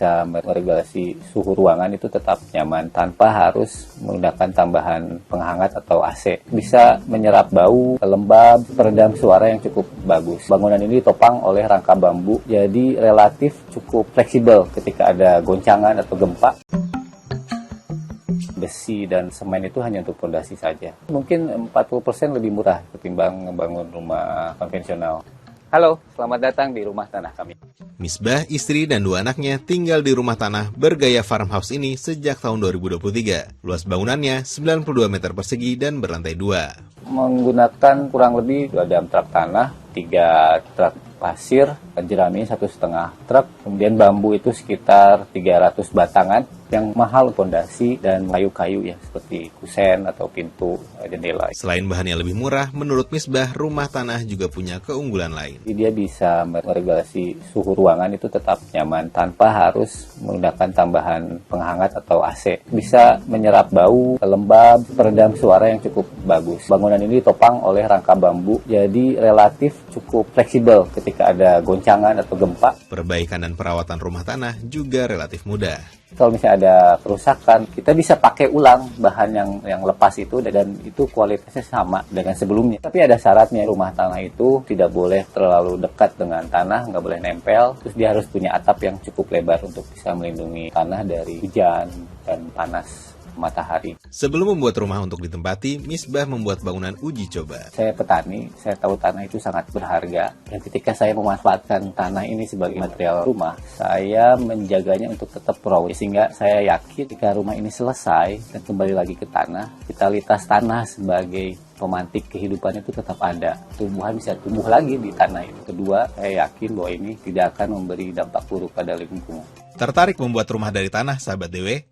bisa meregulasi suhu ruangan itu tetap nyaman tanpa harus menggunakan tambahan penghangat atau AC. Bisa menyerap bau, lembab, peredam suara yang cukup bagus. Bangunan ini ditopang oleh rangka bambu, jadi relatif cukup fleksibel ketika ada goncangan atau gempa. Besi dan semen itu hanya untuk fondasi saja. Mungkin 40% lebih murah ketimbang membangun rumah konvensional. Halo, selamat datang di rumah tanah kami. Misbah, istri dan 2 anaknya tinggal di rumah tanah bergaya farmhouse ini sejak tahun 2023. Luas bangunannya 92 meter persegi dan berlantai 2. Menggunakan kurang lebih 2 dam truk tanah, 3 truk pasir, jerami 1,5 truk, kemudian bambu itu sekitar 300 batangan, yang mahal fondasi dan kayu-kayu ya, seperti kusen atau pintu jendela. Selain bahannya lebih murah, menurut Misbah, rumah tanah juga punya keunggulan lain. Dia bisa meregulasi suhu ruangan itu tetap nyaman tanpa harus menggunakan tambahan penghangat atau AC. Bisa menyerap bau, lembab, peredam suara yang cukup bagus. Bangunan ini ditopang oleh rangka bambu, jadi relatif cukup fleksibel ketika ada goncangan atau gempa. Perbaikan dan perawatan rumah tanah juga relatif mudah. Kalau misalnya ada kerusakan, kita bisa pakai ulang bahan yang lepas itu dan itu kualitasnya sama dengan sebelumnya. Tapi ada syaratnya, rumah tanah itu tidak boleh terlalu dekat dengan tanah, nggak boleh nempel. Terus dia harus punya atap yang cukup lebar untuk bisa melindungi tanah dari hujan dan panas matahari. Sebelum membuat rumah untuk ditempati, Misbah membuat bangunan uji coba. Saya petani, saya tahu tanah itu sangat berharga. Dan ketika saya memanfaatkan tanah ini sebagai material rumah, saya menjaganya untuk tetap raw. Sehingga saya yakin jika rumah ini selesai dan kembali lagi ke tanah, vitalitas tanah sebagai pemantik kehidupan itu tetap ada. Tumbuhan bisa tumbuh lagi di tanah itu. Kedua, saya yakin bahwa ini tidak akan memberi dampak buruk pada lingkungan. Tertarik membuat rumah dari tanah, sahabat DW?